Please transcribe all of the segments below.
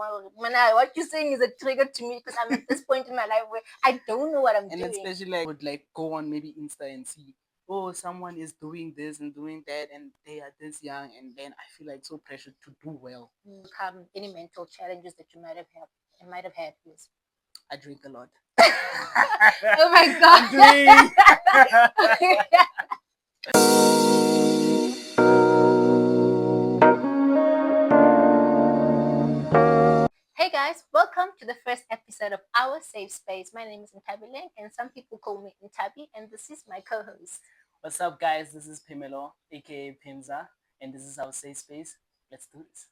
what you're saying is a trigger to me because I'm at this point in my life where I don't know what I'm And doing. especially like would like go on maybe Insta and see, oh, someone is doing this and doing that and they are this young, and then I feel like so pressured to do well. Overcome any mental challenges that you might have had, please. I drink a lot. Oh my god. Hey guys, welcome to the first episode of our safe space. My name is Ntabi Link, and some people call me Ntabi, and this is my co-host. What's up, guys? This is Pimelo, aka Pimza, and this is our safe space. Let's do this.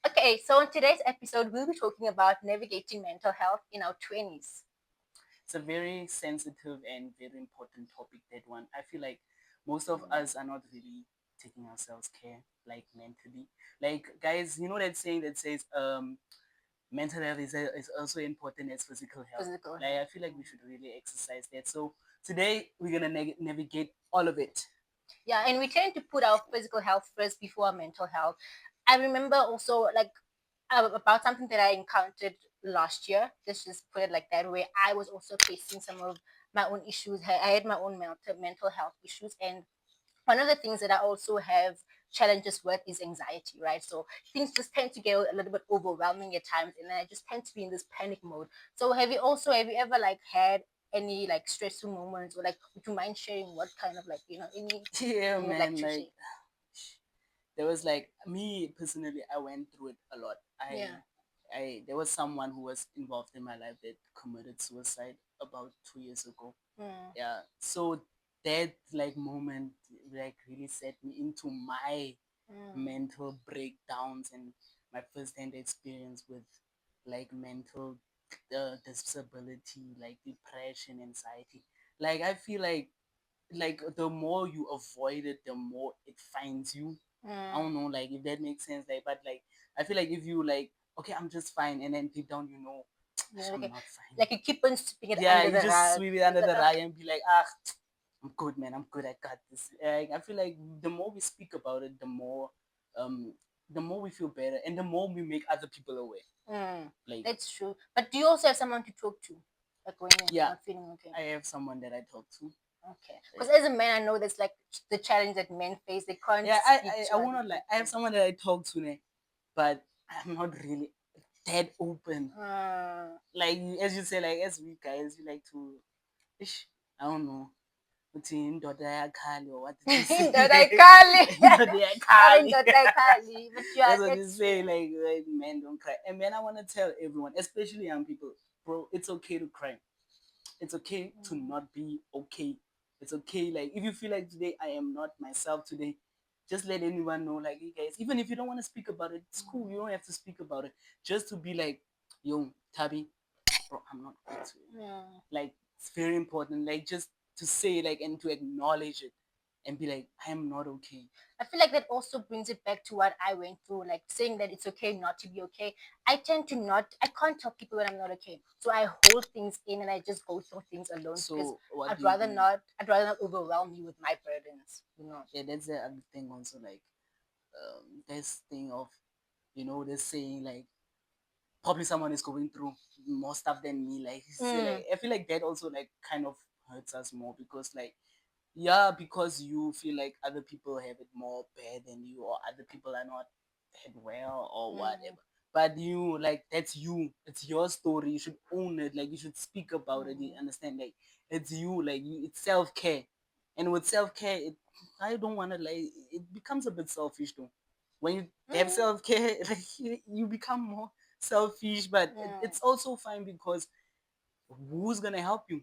Okay, so on today's episode, we'll be talking about navigating mental health in our 20s. It's a very sensitive and very important topic, that one. I feel like most of us are not really taking ourselves care, like mentally. Like, guys, you know that saying that says, mental health is also important as physical health. I feel like we should really exercise that. So today we're gonna navigate all of it. Yeah, and we tend to put our physical health first before our mental health. I remember also about something that I encountered last year. Let's just put it like that, where I was also facing some of my own issues. I had my own mental health issues, and one of the things that I also have challenges with is anxiety, right? So things just tend to get a little bit overwhelming at times, and then I just tend to be in this panic mode. So have you ever like had any like stressful moments, or like would you mind sharing what kind of like any Yeah, you would man. like to Like, share? there was like me personally, I went through it a lot. There was someone who was involved in my life that committed suicide about 2 years ago. Yeah, so that like moment like really set me into my mental breakdowns and my first-hand experience with like mental disability, like depression, anxiety. Like, I feel like the more you avoid it, the more it finds you. I don't know, like, if that makes sense. Like, but like, I feel like if you like, okay, I'm just fine, and then deep down, I'm not fine. Like you keep on sweeping it Yeah, under you the just rug. sweep it under the rug and be like, ah, I'm good, man. I'm good. I got this. Like, I feel like the more we speak about it, um, the more we feel better, and the more we make other people aware. Like, That's true. But do you also have someone to talk to, like when you're yeah, not feeling okay? I have someone that I talk to. Okay. Because as a man, I know that's like the challenge that men face. They can't Yeah, speak to I other wanna like, I have people. someone that I talk to now, but I'm not really that open. Like, as you say, like, as we guys, we like to, ish, I don't know, uthi indoda yakhali, or what did you say? Indoda ayikhali. Indoda yakhali. Indoda ayikhali. But you That's are, what you say, like men don't cry. And man, I want to tell everyone, especially young people, bro, it's okay to cry. It's okay to not be okay. It's okay. Like, if you feel like today I am not myself today, just let anyone know, like, hey guys, even if you don't want to speak about it, it's cool. You don't have to speak about it. Just to be like, yo, Tabi, bro, I'm not good today. Like, it's very important. Like, just to say, like, and to acknowledge it and be like, I am not okay. I feel like that also brings it back to what I went through, like saying that it's okay not to be okay. I can't tell people when I'm not okay. So I hold things in and I just go through things alone because So what I'd do you rather do? I'd rather not overwhelm you with my burdens. Yeah, that's the other thing also. Like, this thing of, this saying, like, probably someone is going through more stuff than me. Like, like, I feel like that also like kind of hurts us more, because like, yeah, because you feel like other people have it more bad than you, or other people are not that well, or whatever. But you, like, that's you. It's your story. You should own it. Like, you should speak about it. You understand? Like, it's you. Like, it's self care, and with self care, I don't want to, like, it becomes a bit selfish though. When you have self care, like, you become more selfish. But it's also fine, because who's gonna help you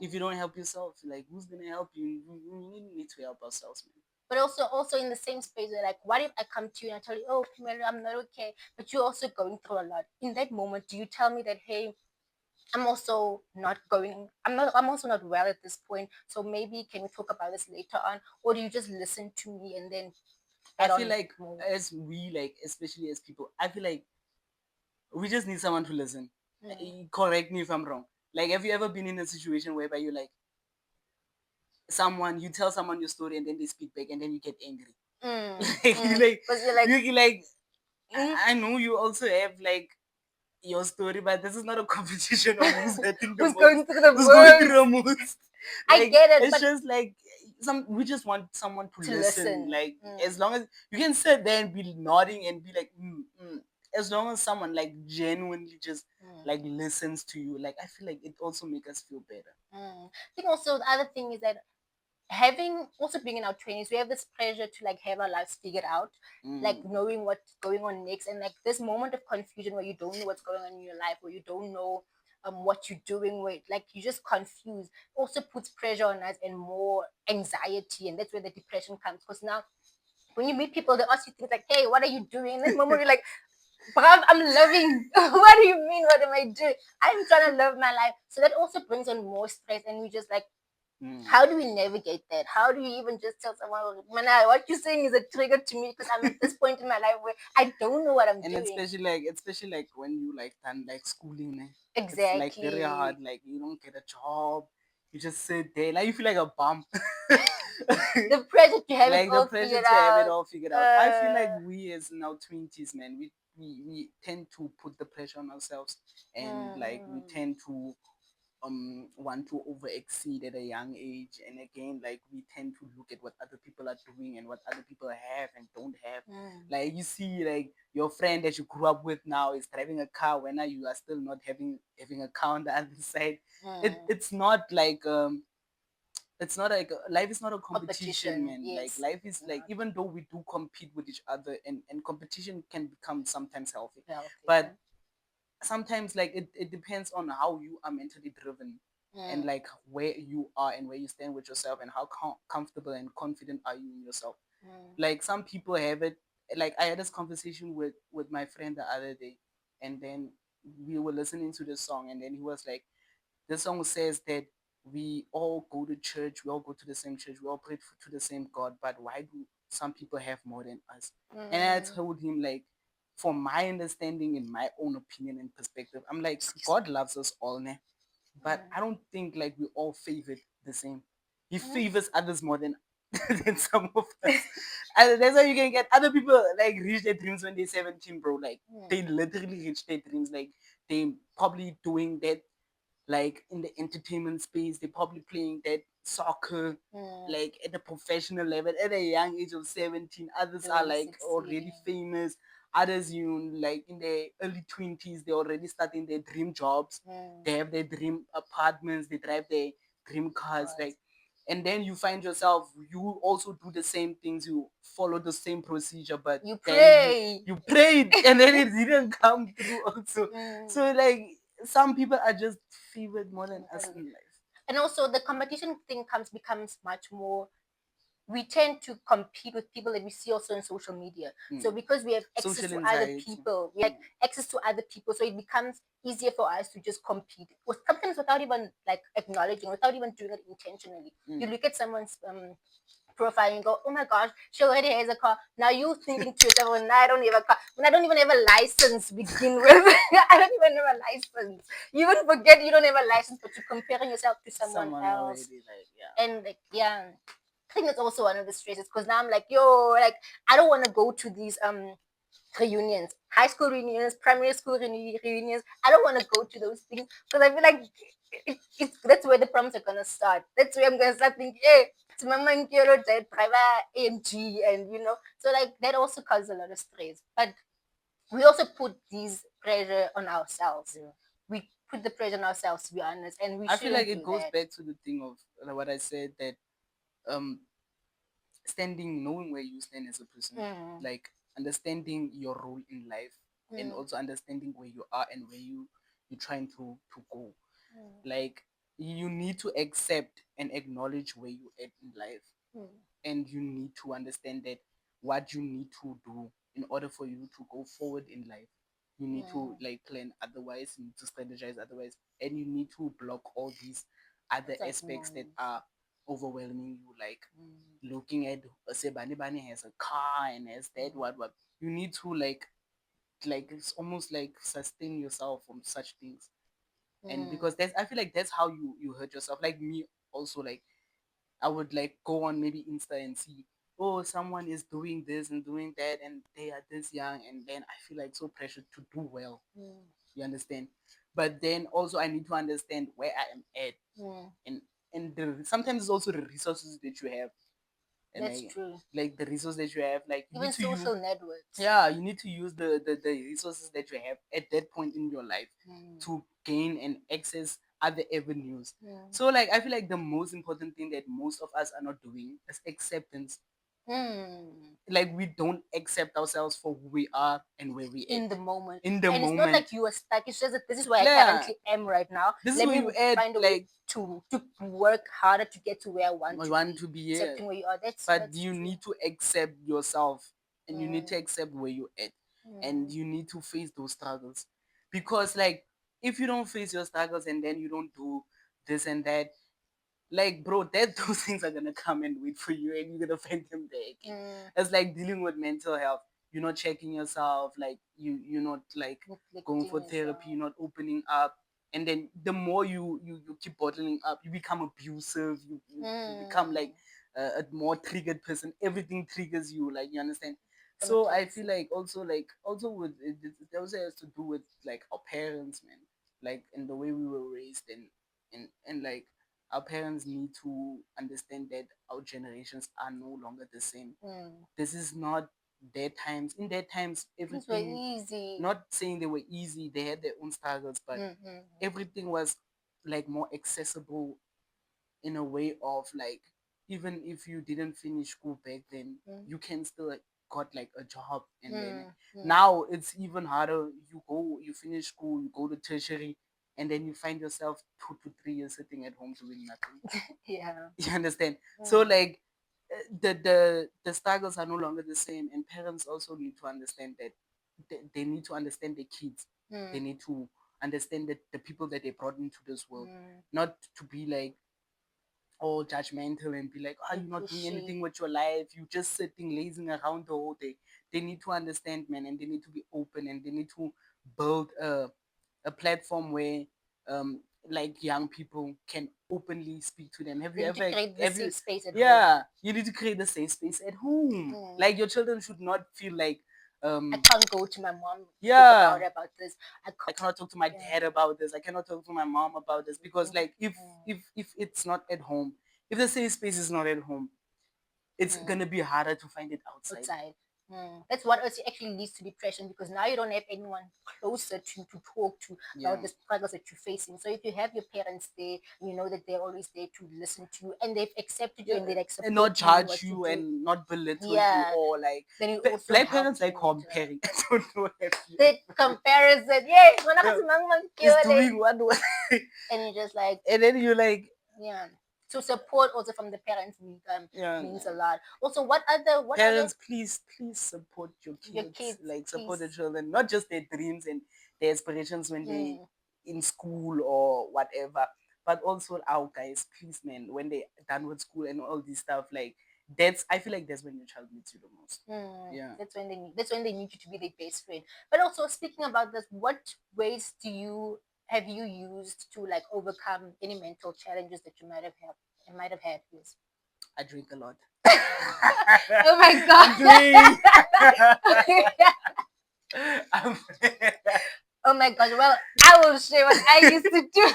if you don't help yourself? Like, who's gonna help you? We need to help ourselves, man. But also in the same space, where like, what if I come to you and I tell you, oh, Pamela, I'm not okay, but you're also going through a lot. In that moment, do you tell me that, hey, I'm also not well at this point, so maybe can we talk about this later on? Or do you just listen to me and then I add feel on like, more? as we, like, especially as people, I feel like we just need someone to listen. Correct me if I'm wrong. Like, have you ever been in a situation whereby you like someone, you tell someone your story, and then they speak back, and then you get angry? Like, Because you're like, you like, Mm. I know you also have like your story, but this is not a competition of who's hurting the Who's most, going through the who's going through worst? the most. I Like get it, it's but just like we just want someone to to listen. listen. Like as long as you can sit there and be nodding and be like, as long as someone like genuinely just like listens to you, like I feel like it also make us feel better. I think also the other thing is that having also being in our 20s, we have this pressure to like have our lives figured out, like knowing what's going on next, and like this moment of confusion where you don't know what's going on in your life, where you don't know what you're doing, where like you're just confused, also puts pressure on us and more anxiety, and that's where the depression comes. Because now when you meet people, they ask you things like, "Hey, what are you doing?" In that moment, you're like, "Bruv, I'm loving." What do you mean? What am I doing? I'm trying to live my life. So that also brings on more stress, and we just like, how do we navigate that? How do you even just tell someone, "Mana, what you're saying is a trigger to me because I'm at this point in my life where I don't know what I'm And doing." especially like when you like done like schooling, it's like very hard. Exactly. Like you don't get a job, you just sit there, like you feel like a bum. The pressure to have it Like the all pressure figured to have it out. all figured out. I feel like Uh, we as now 20s, man, we tend to put the pressure on ourselves, and like we mm, tend to want to over exceed at a young age, and again like we tend to look at what other people are doing and what other people have and don't have. mm, Like you see like your friend that you grew up with now is driving a car when you are still not having a car on the other side. mm. It's not like life is not a competition, Competition. man. Like Yes. life It's is like, not even though we do compete with each other, and competition can become sometimes healthy, healthy. but sometimes like it depends on how you are mentally driven, and Mm, like where you are and where you stand with yourself, and how comfortable and confident are you in yourself. mm, Like some people have it. Like I had this conversation with my friend the other day, and then we were listening to this song, and then he was like, the song says that we all go to church, we all go to the same church, we all pray to the same God, but why do some people have more than us? And I mm. told him, like, from my understanding, in my own opinion and perspective, I'm like, Excuse God loves us all, ne? But me. I don't think like we all favored the same. He Mm, favors others more than than some of us. And that's how you can get other people like reach their dreams when they're 17, bro. Like they mm, literally reach their dreams. Like they probably doing that like in the entertainment space. They're probably playing that soccer mm. like at a professional level at a young age of 17. Others are Doing like 16. already famous. Others, like in their early 20s, they're already starting their dream jobs. Mm. They have their dream apartments, they drive their dream cars, God. like, and then you find yourself, you also do the same things, you follow the same procedure, but You then pray. you prayed and then it didn't come through also. Mm. So like some people are just favored more than us in life. And also the competition thing becomes much more, we tend to compete with people that we see also on social media. So because we have access Social to other anxiety. people, we have access to other people, so it becomes easier for us to just compete. Sometimes without even like acknowledging, without even doing it intentionally. You look at someone's profile and go, "Oh my gosh, she already has a car." Now you thinking to yourself, "When I don't have a car, when I don't even have a license to begin with, I don't even have a license." You even forget you don't have a license, but you're comparing yourself to someone Someone else, already like, yeah. and like yeah. I think that's also one of the stresses because now I'm like, yo, like I don't want to go to these reunions, high school reunions, primary school reunions. I don't want to go to those things because I feel like that's where the problems are gonna start. That's where I'm gonna start thinking, hey, it's Mama and Kiro driver AMG, and so like that also causes a lot of stress. But we also put these pressure on ourselves. Yeah. We put the pressure on ourselves to be honest, and we I feel like shouldn't it do goes that. back to the thing of what I said, that um standing, knowing where you stand as a person, Mm, like understanding your role in life, and mm, also understanding where you are and where you're trying to go. mm, Like you need to accept and acknowledge where you at in life, mm, and you need to understand that what you need to do in order for you to go forward in life. You need to mm. like plan otherwise, you need to strategize otherwise, and you need to block all these other It's like aspects that noise. are overwhelming you, like Mm, looking at say Bani Bani has a car and has that, what you need to like it's almost like sustain yourself from such things. And mm, because that's, I feel like that's how you hurt yourself. Like me also, like I would like go on maybe Insta and see oh, someone is doing this and doing that, and they are this young, and then I feel like so pressured to do well. You understand? But then also I need to understand where I am at, and sometimes it's also the resources that you have, and That's true. like the resources that you have, like you Even need to use. social networks. Yeah, you need to use the resources that you have at that point in your life to gain and access other avenues. So like I feel like the most important thing that most of us are not doing is acceptance. Like we don't accept ourselves for who we are and where we In at the moment. in the And it's not moment. like you are stuck. It's just that this is where I Yeah, currently am right now. this is Let where me you at. find a way Like to work harder to get to where I want I to want be. to be here, Accepting where you are. but That's you true. need to accept yourself, and you need to accept where you're at, and you need to face those struggles, because like if you don't face your struggles and then you don't do this and that, like bro, that those things are gonna come and wait for you, and you're gonna find them there again. It's like dealing with mental health. You're not checking yourself, like you're not like going for therapy, you're not opening up, and then the more you keep bottling up, you become abusive, you become like a more triggered person. Everything triggers you, like, you understand? So I feel like also with it also has to do with like our parents, man, like and the way we were raised, and like our parents need to understand that our generations are no longer the same. This is not their times. In their times, Things were everything, easy. not saying they were easy, they had their own struggles, but everything was like more accessible, in a way of like, even if you didn't finish school back then, you can still like, got like a job, and then now it's even harder. You finish school, you go to tertiary, and then you find yourself 2 to 3 years sitting at home doing nothing. Yeah. You understand? So like the struggles are no longer the same, and parents also need to understand that they need to understand their kids. They need to understand that the people that they brought into this world, not to be like all judgmental and be like, oh, you're not doing anything with your life, you're just sitting lazing around the whole day. They need to understand, man, and they need to be open, and they need to build a platform where like young people can openly speak to them. Have They you need to ever create the have you safe space at home. Yeah, you need to create a safe space at home. Like your children should not feel like I can't go to my mom yeah, talk about this. I cannot talk to my dad about this. I cannot talk to my mom about this, because like if it's not at home, if the safe space is not at home, it's gonna be harder to find it outside. That's what also actually leads to depression, because now you don't have anyone closer to talk to about the struggles that you're facing. So if you have your parents there, you know that they're always there to listen to you, and they've accepted you, and they like And support not you in judge what you you do. and not belittle you, Yeah. or like Then you also black help parents like you mental. comparing. I don't know if The comparison, yes, is doing what and you're just like, and then you're like, yeah. So support also from the parents yeah, means a lot. Also, what other parents, please support your your kids, kids, like support the please? children, not just their dreams and their aspirations when they in school or whatever, but also our guys, please, man, when they done with school and all this stuff, like I feel like that's when your child needs you the most. Yeah, That's when they need you to be their best friend. But also speaking about this, what ways have you used to like overcome any mental challenges that you might have had? Yes. I drink a lot. Oh my god. I'm Oh my gosh. Well, I will share what I used to do.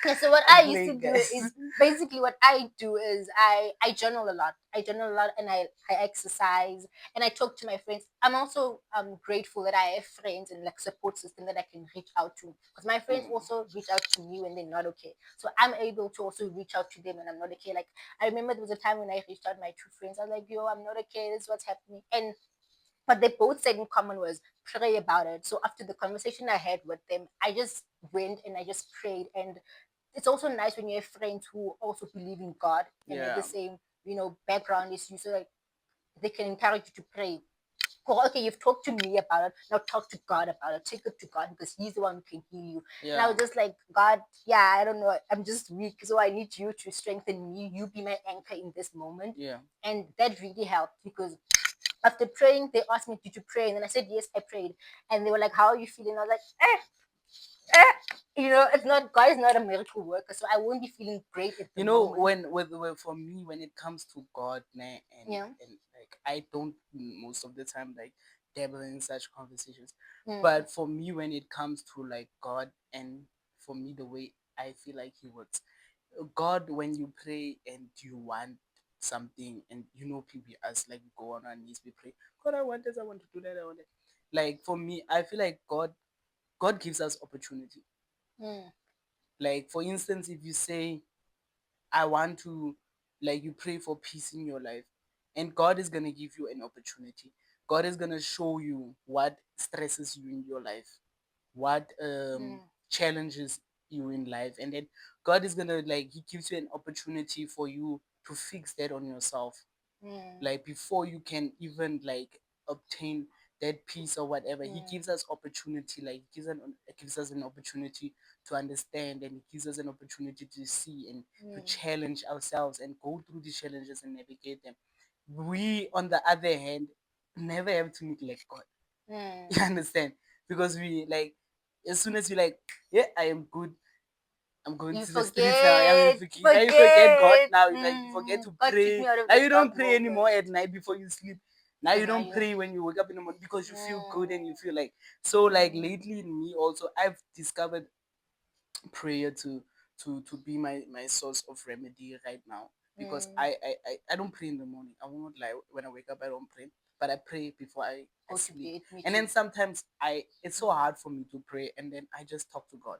Yeah, so what I used to playing, do guys. is basically what I do is I journal a lot. I journal a lot, and I exercise, and I talk to my friends. I'm also grateful that I have friends and like support system that I can reach out to, because my friends also reach out to me when they're not okay. So I'm able to also reach out to them when I'm not okay. Like I remember there was a time when I reached out to my two friends. I was like, yo, I'm not okay. This is what's happening. And what they both said in common was pray about it. So after the conversation I had with them, I just went and I just prayed. And it's also nice when you have friends who also believe in God and have the same, background as you. So like they can encourage you to pray. Well, okay, you've talked to me about it. Now talk to God about it. Take it to God, because He's the one who can heal you. And I was just like, God, yeah, I don't know. I'm just weak. So I need you to strengthen me. You be my anchor in this moment. Yeah. And that really helped, because after praying, they asked me, did you pray? And then I said, yes, I prayed. And they were like, how are you feeling? I was like, It's not, God is not a miracle worker, so I won't be feeling great at the moment. when with for me, when it comes to God, nah, Yeah. and like I don't most of the time like dabble in such conversations. Mm. But for me, when it comes to like God, and for me the way I feel like He works, God, when you pray and you want something, and people, us, like, we go on our knees, we pray, God, I want this, I want to do that, I want it. Like, for me, I feel like God gives us opportunity. Mm. Like, for instance, if you say, I want to, like, you pray for peace in your life, and God is going to give you an opportunity. God is going to show you what stresses you in your life, what Mm. challenges you in life, and then God is going to, like, He gives you an opportunity for you to fix that on yourself, Mm. like, before you can even, like, obtain that peace or whatever. He Mm. gives us opportunity, like, gives us an opportunity to understand, and he gives us an opportunity to see and to Mm. challenge ourselves and go through these challenges and navigate them. We, on the other hand, never have to neglect God. Mm. You understand? Because we, like, as soon as you, like, yeah, I am good, I'm going You to the streets now. I mean, forget, now you forget God. forget. Now, like, you forget Mm. to God took pray. me out of Now the you dark don't pray anymore moment. at night before you sleep. Now you Now don't you. pray when you wake up in the morning because you feel good and you Mm. feel like, so, like, Mm. lately in me also, I've discovered prayer to be my source of remedy right now, because Mm. I don't pray in the morning. I won't lie. When I wake up, I don't pray, but I pray before I Go to sleep. bed. Me And too. then sometimes I it's so hard for me to pray, and then I just talk to God.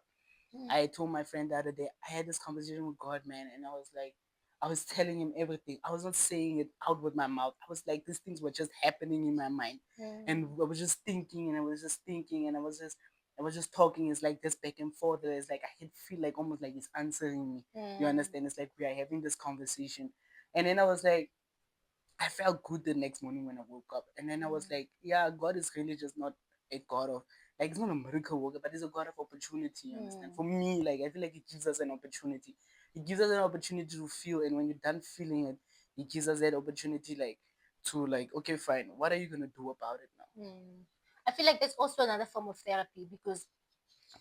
Mm. I told my friend the other day, I had this conversation with God, man, and I was like, I was telling him everything. I was not saying it out with my mouth. I was like, these things were just happening in my mind. And Mm. I was just thinking, and I was just thinking, and I was just talking. It's like this back and forth. It's like I can feel like almost like he's answering me. You Mm. understand? It's like we are having this conversation. And then I was like, I felt good the next morning when I woke up. And then I was Mm. like, yeah, God is really just not a God of, like, it's not a miracle worker, but it's a God of opportunity. You understand? Mm. For me, like, I feel like He gives us an opportunity. He gives us an opportunity to feel. And when you're done feeling it, He gives us that opportunity, like, to, like, okay, fine, what are you going to do about it now? Mm. I feel like that's also another form of therapy because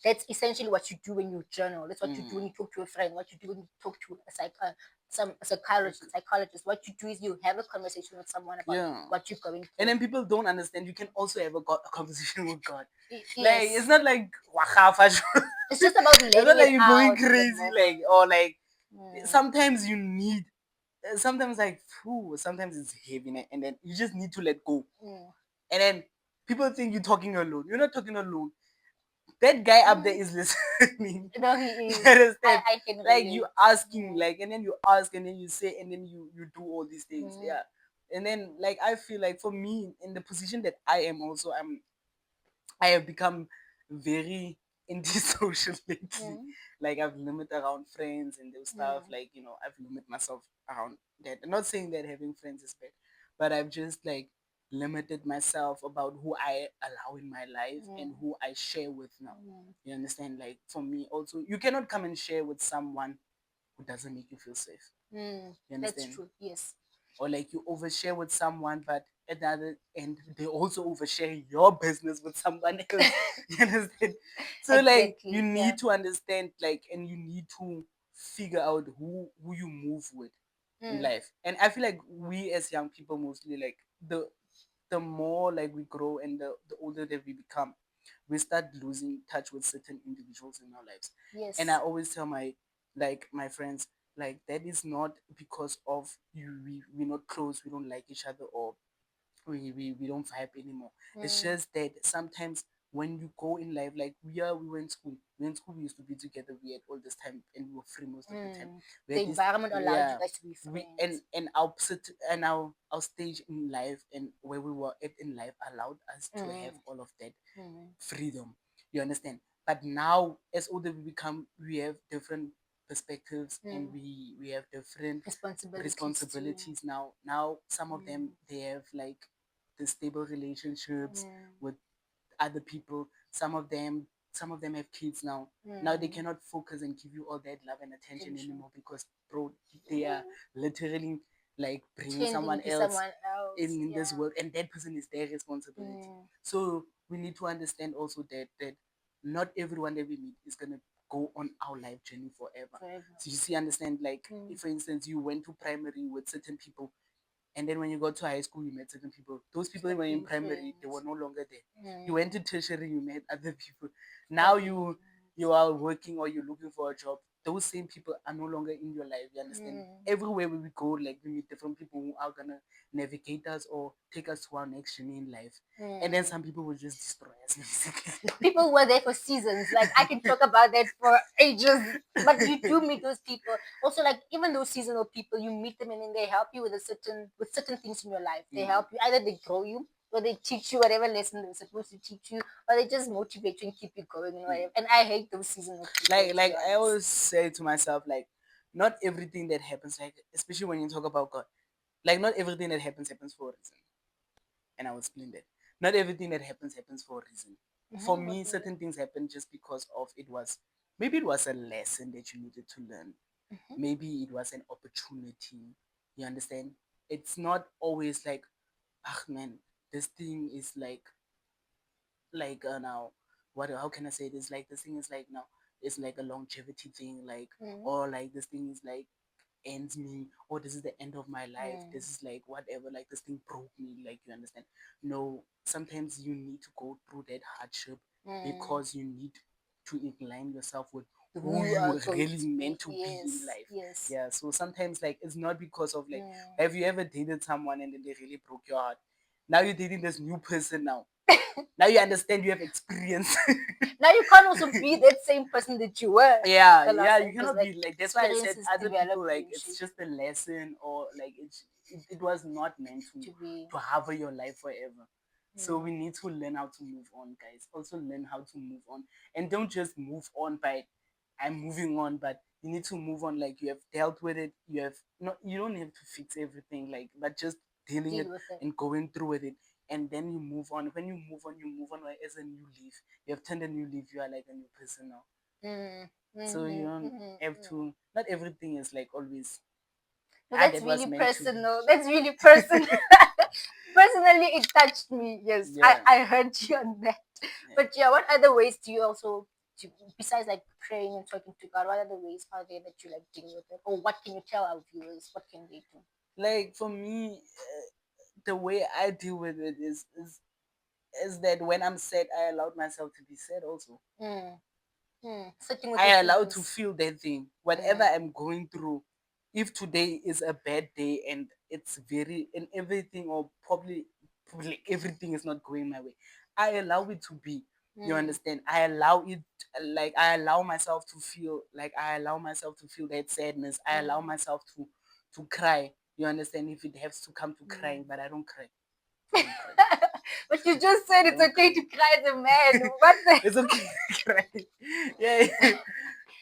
that's essentially what you do when you journal. That's what you do when Mm. you talk to a friend. What you do when you talk to some Like, psychologist. What you do is you have a conversation with someone about yeah. what you're going And through. then people don't understand. You can also have a conversation with God. Like, it's Yes, not like wakafa. it's just about It's not letting like it you're going out in the crazy, like, moment. or like, Mm. sometimes you need, sometimes, like, phew, sometimes it's heavy, and then you just need to let go. Mm. And then people think you're talking alone. You're not talking alone. That guy up there Mm. is listening. No, he You is. understand? I can Like, you relate. asking, Mm. like, and then you ask, and then you say, and then you do all these things. Mm. Yeah. And then, like, I feel like for me, in the position that I am also, I have become very antisocial lately. Mm. Like, I've limited around friends and those stuff. Mm. Like, I've limited myself around that. I'm not saying that having friends is bad, but I've just, like, limited myself about who I allow in my life and Mm. who I share with now. Mm. You understand? Like, for me also, you cannot come and share with someone who doesn't make you feel safe. Mm. You That's understand? true. Yes. Or, like, you overshare with someone, but at the other end they also overshare your business with someone else. You understand? So, like, you Exactly. Yeah. need to understand, like, and you need to figure out who you move with in Mm. life. And I feel like we as young people, mostly, like, the more, like, we grow, and the older that we become, we start losing touch with certain individuals in our lives. And I Yes. always tell my friends, like, that is not because of you, we're not close, we don't like each other, or we don't vibe anymore. It's Mm. just that sometimes when you go in life, like, we were in school. We in school, we used to be together. We had all this time, and we were free most of the time. Mm. We The had this, environment allowed you yeah. guys to be We and friends. and our and our stage in life, and where we were at in life, allowed us to have Mm. all of that Mm. freedom. You understand? But now, as older we become, we have different perspectives, and Mm. we have different Responsibilities too. responsibilities now. Now, some of them, Mm. they have, like, the stable relationships Mm. with other people. Some of them have kids now. Now they Mm. cannot focus and give you all that love and attention Attention. anymore, because, bro, they are literally, like, bringing Tending someone to else someone else. in this Yeah. world, and that person is their responsibility. Mm. So we need to understand also that not everyone that we meet is gonna go on our life journey forever. Forever. So you see, understand, like if for instance you went to primary with certain people, and then when you got to high school, you met certain people. Those people that Stop were in being primary, they friends. were no longer there. You Mm. went to tertiary, you met other people. Now Stop being you are working or you're looking for a job. Those same people are no longer in your life. You understand? friends. Everywhere we go, like we meet different people who are gonna navigate us or take us to our next journey in life. And then some people will just destroy us, basically. People were there for seasons. Like I can talk about that for ages. But you do meet those people. Also, like even those seasonal people, you meet them and then they help you with certain things in your life. They help you. Either they grow you or they teach you whatever lesson they're supposed to teach you, or they just motivate you and keep you going and whatever. And I hate those seasonal people, to be like I honest. always say to myself, like not everything that happens, like especially when you talk about God, like not everything that happens for a reason. And I will explain that. Not everything that happens for a reason. For What me, do you certain things happen just because of it was maybe it was a lesson that you needed to learn. mean? Maybe it was an opportunity. You understand? It's not always like, ah man, this thing is now what how can I say this? Like this thing is like now it's like a longevity thing, like Mm-hmm. or like this thing is like ends me, or this is the end of my life, Mm. this is like whatever, like this thing broke me, like you understand. No, sometimes you need to go through that hardship Mm. because you need to align yourself with Who who you are you going really to be. meant to be in Yes, life. yes. Yeah, so sometimes like it's not because of like, Mm. have you ever dated someone and then they really broke your heart? Now you're dating this new person now. Now you understand, you have experience. Now you can't also be that same person that you were Yeah, the last yeah, time you because cannot like be like, that's why I said experiences other develop people, you like and it's shape just a lesson, or like it was not meant to be. to hover your life forever. So we Mm. need to learn how to move on, guys. Also learn how to move on, and don't just move on by I'm moving on, but you need to move on like you have dealt with it. You have not, you don't have to fix everything, like, but just dealing it Deal with it. and going through with it, and then you move on. When you move on like, as a new leaf. You have turned a new leaf. You are like a new person now. Mm. So you Mm-hmm. don't Mm-hmm. have to. Not everything is like always. No, Ah, that's that was really meant to be. personal. That's really personal. Personally, it touched me. Yes, I, Yeah, I heard you on that. yeah. But yeah, what other ways do you also, besides like praying and talking to God, what other ways are there that you like deal with it? Or what can you tell our viewers? What can they do? Like for me, the way I deal with it is that when I'm sad, I allowed myself to be sad also. Mm. Mm. Sitting with your I allow to feelings. feel that thing, whatever Mm. I'm going through. If today is a bad day and it's very and everything, or probably everything is not going my way, I allow it to be. You Mm. understand? I allow it, like I allow myself to feel, like I allow myself to feel that sadness. I allow Mm. myself to cry. You understand? If it has to come to Mm. crying, but I don't cry. I don't cry. But you just said I it's don't okay cry. to cry as a man. What the? It's okay to cry. Yeah.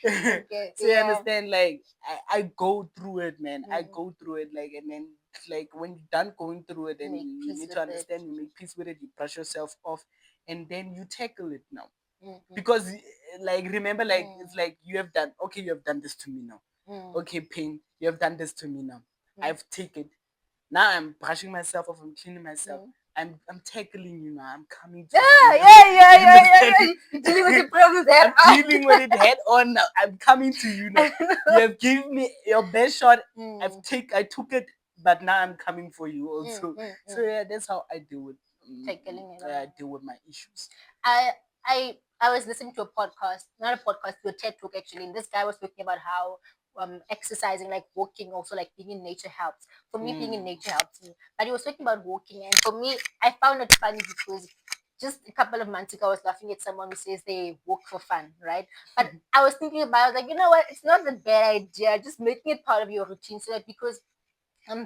Okay, So you yeah. understand, like I go through it, man. I Mm. go through it, like, and then like when you're done going through it, then Make you peace need to with it. understand, you make peace with it, you brush yourself off, and then you tackle it now. Mm-hmm. Because like remember, like it's Mm. like you have done, okay, you have done this to me now. Mm. Okay, pain, you have done this to me now. Mm. I've taken. Now I'm brushing myself off, I'm cleaning myself. Mm. I'm tackling you now. I'm coming to Yeah, you. yeah, yeah, You yeah, yeah, understand? yeah. You're dealing with the problems head I'm dealing with it head on now. I'm coming to you now. You on. have given me your best shot. Mm. I took it, but now I'm coming for you Mm, also. mm, So mm. yeah, that's how I deal with Tackling it I on. deal with my issues. I I was listening to a podcast, not a podcast, to a TED talk actually, and this guy was talking about how exercising, like walking, also like being in nature helps. For me, being in Mm. nature helps me. But he was talking about walking, and for me, I found it funny because just a couple of months ago, I was laughing at someone who says they walk for fun, right? But I was thinking about, I was like, you know what? It's not a bad idea. Just making it part of your routine, so that because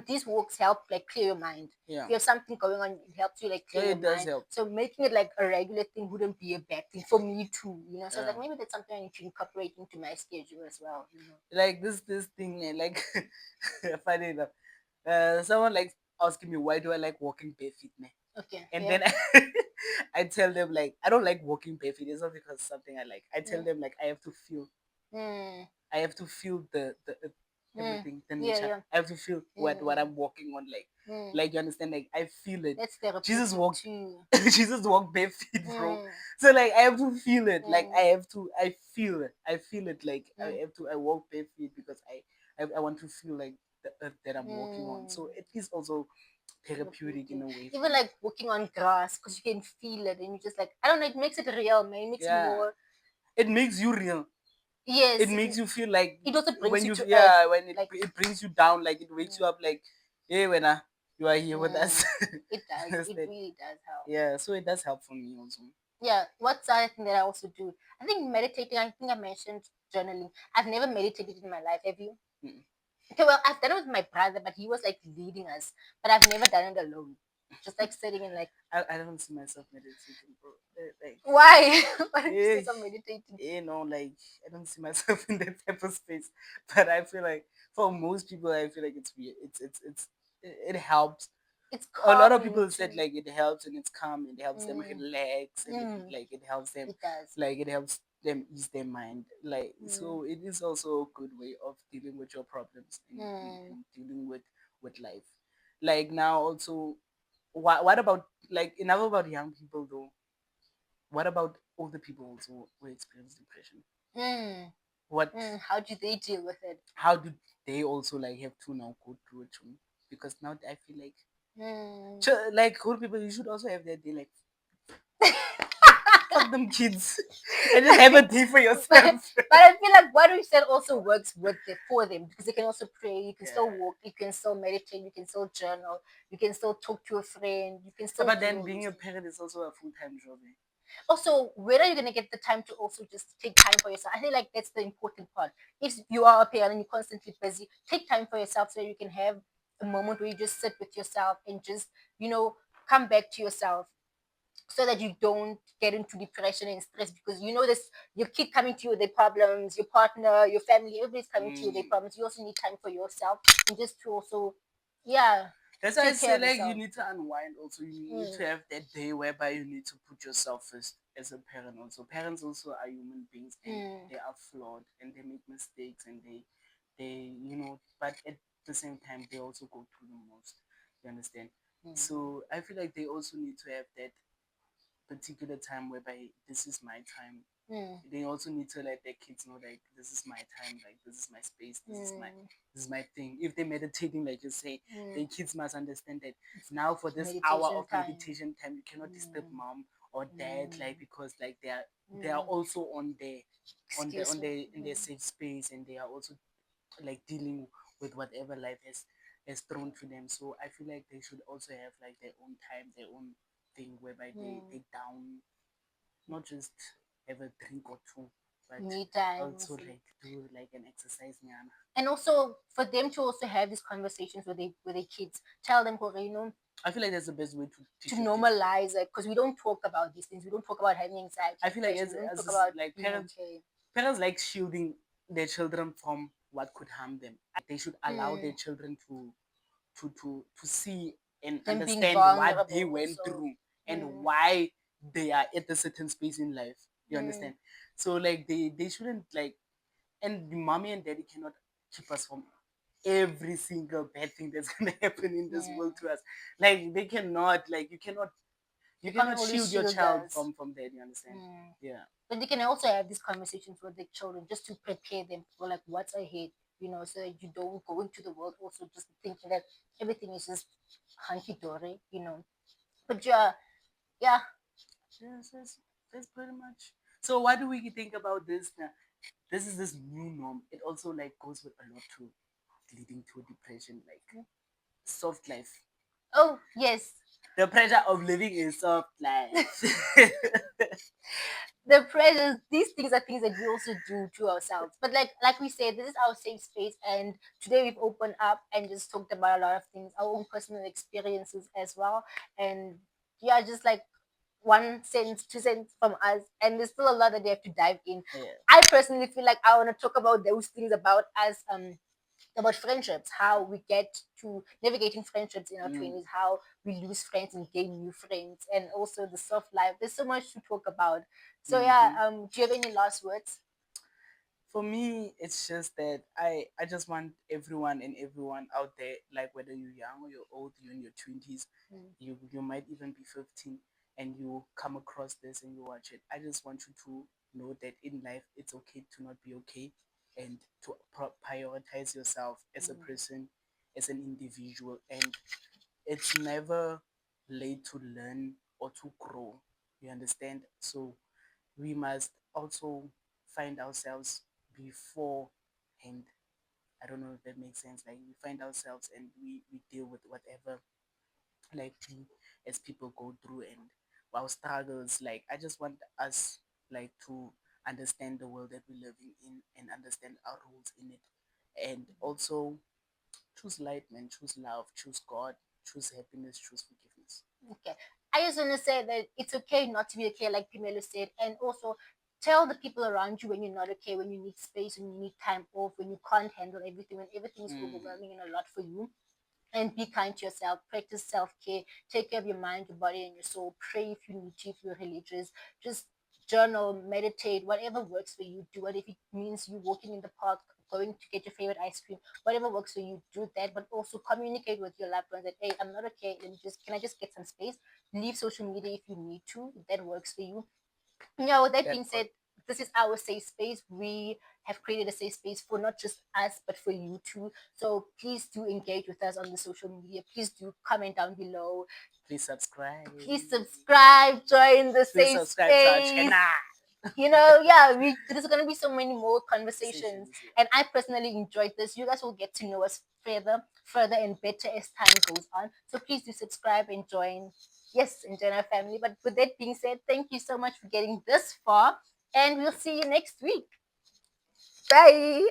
these walks help like clear your mind. If Yeah. you have something going on, it helps you like Yeah, clear your it does mind. help. So making it like a regular thing wouldn't be a bad thing for me too, you know. So I was Yeah. like, maybe that's something I need to incorporate into my schedule as well, you know. Like this thing, like funny enough. Someone like asking me why do I like walking barefoot, man? Okay, And yeah. then I tell them like I don't like walking barefoot. It's not because it's something I like. I tell Mm, them like mm, I have to feel the mm. everything, the Yeah, nature. yeah. I have to feel what Mm, I'm walking on like. Like, you understand? Like, I feel it. That's Jesus therapeutic walked, too. Jesus walked bare feet, bro. Mm, So like, I have to feel it. Like, mm, I feel it. I feel it. Like, mm, I walk bare feet because I want to feel like the earth that I'm walking on. mm. So it is also therapeutic in Therapeutic. a way for Even me. like walking on grass because you can feel it and you just like I don't know. It makes it real, man. It makes it Yeah, more. it makes you real. It Yes, makes you feel like it also brings when you you, to earth. yeah, when Like it brings you down, like it wakes you mm, up, like, hey, when you are here with us. mm, it does. It Understand? really does help. Yeah, so it does help for me also. Yeah. What's the other thing that I also do? I think meditating. I think I mentioned journaling. I've never meditated in my life. Have you? Mm. Okay, well, I've done it with my brother, but he was like leading us. But I've never done it alone. Just like sitting and like, I don't see myself meditating, bro. Like, why? Why don't you say eh, some meditating? like, I don't see myself in that type of space. But I feel like for most people, I feel like it's weird. It helps. It's A lot of calming people said too. like it helps and it's calm and it helps them Mm, relax and mm, it helps them, it does. like, it helps them ease their mind. Like, Mm, so it is also a good way of dealing with your problems mm, and dealing with life. Like, now also, what about, like, enough about young people though? What about older people also who experience depression? mm, What, How do they deal with it? how do they also like have to now go through it too? Because now I feel like, Mm. like, old people, you should also have that day, like, fuck them kids and just have a day for but yourself. I feel like what we said also works with them for them because they can also pray, you can still Yeah. walk, you can still meditate, you can still journal, you can still talk to a friend, you can still But do then all being these a things. parent is also a full-time job. Eh? Also, where are you gonna get the time to also just take time for yourself? I feel like that's the important part. If you are a parent and you're constantly busy, take time for yourself so you can have a moment where you just sit with yourself and just, you know, come back to yourself so that you don't get into depression and stress because you know this your kid coming to you with their problems, your partner, your family, everybody's coming to you with their Mm. problems. You also need time for yourself and just to also yeah, That's why I take care say, of like, you yourself. need to unwind also. You need Mm, to have that day whereby you need to put yourself first as a parent also. Parents also are human beings and mm, they are flawed and they make mistakes and they, but at the same time, they also go through the most. You understand? mm, So I feel like they also need to have that particular time whereby this is my time. mm, They also need to let their kids know, like, this is my time, like, this is my space, mm, this is my thing. If they're meditating, like you say, mm. the kids must understand that now for this hour Meditation of time. meditation time, you cannot disturb Mm, mom or dad, mm, like, because like they are mm. also on their Excuse me. in their safe space, and they are also like dealing with whatever life has thrown to them. So I feel like they should also have like their own time, their own thing whereby Mm. they down, not just have a drink or two, but Me time also also. like do like an exercise nyana. And also for them to also have these conversations with their kids, tell them, you know, I feel like that's the best way to to teach your kids. normalize it because we don't talk about these things. We don't talk about having anxiety, I feel like depression. We don't talk as about like being parents, okay. like shielding their children from what could harm them. They should allow their Mm. children to see and Them being understand what they vulnerable went also. through and Mm. why they are at a certain space in life. You Mm. understand? So like they shouldn't like, and the mommy and daddy cannot keep us from every single bad thing that's gonna happen in this Mm. world to us. Like they cannot, like you They can't cannot always shield your shield child us. from that. You understand? Mm. Yeah. But they can also have these conversations with their children just to prepare them for like what's ahead, you know, so that you don't go into the world also just thinking that everything is just hunky dory, you know. But yeah, yeah, Yes, that's pretty much. So what do we think about this now? This is this new norm. It also like goes with a lot to leading to depression, like soft life. oh yes, The pressure of living a soft life. the pressures, these things are things that we also do to ourselves. But like we said, this is our safe space, and today we've opened up and just talked about a lot of things, our own personal experiences as well. And yeah, just like 1 cent, 2 cents from us, and there's still a lot that they have to dive in. Yeah. I personally feel like I want to talk about those things about us, about friendships, how we get to navigating friendships in our Mm. 20s, how we lose friends and gain new friends, and also the soft life. There's so much to talk about. So yeah, Mm-hmm. do you have any last words? For me, it's just that I just want everyone out there, like whether you're young or you're old, you're in your 20s, you might even be 15, and you come across this and you watch it. I just want you to know that in life it's okay to not be okay, and to prioritize yourself as a person, as an individual, and it's never late to learn or to grow. You understand? So we must also find ourselves before, and I don't know if that makes sense. Like we find ourselves and we deal with whatever, like we as people go through and our struggles. Like I just want us like to understand the world that we're living in and understand our roles in it, and also choose light, man, choose love, choose God, choose happiness, choose forgiveness. Okay. I just want to say that it's okay not to be okay, like Pimelo said, and also tell the people around you when you're not okay, when you need space, when you need time off, when you can't handle everything, when everything is overwhelming and a lot for you. And be kind to yourself. Practice self-care. Take care of your mind, your body, and your soul. Pray if you need to, if you're religious. Just journal, meditate, whatever works for you, do it. If it means you walking in the park, going to get your favorite ice cream, whatever works for you, do that. But also communicate with your loved ones that, hey, I'm not okay. Let me just, can I just get some space? Leave social media if you need to, if that works for you. Now, with that being That said, part. this is our safe space. We have created a safe space for not just us, but for you too. So please do engage with us on the social media. Please do comment down below. Please subscribe. Please subscribe, join the Please safe subscribe to our space. channel. Yeah, there's gonna be so many more conversations, Sessions, yeah. and I personally enjoyed this. You guys will get to know us further and better as time goes on. So please do subscribe and join. Yes, and join our family. But with that being said, thank you so much for getting this far, and we'll see you next week. Bye.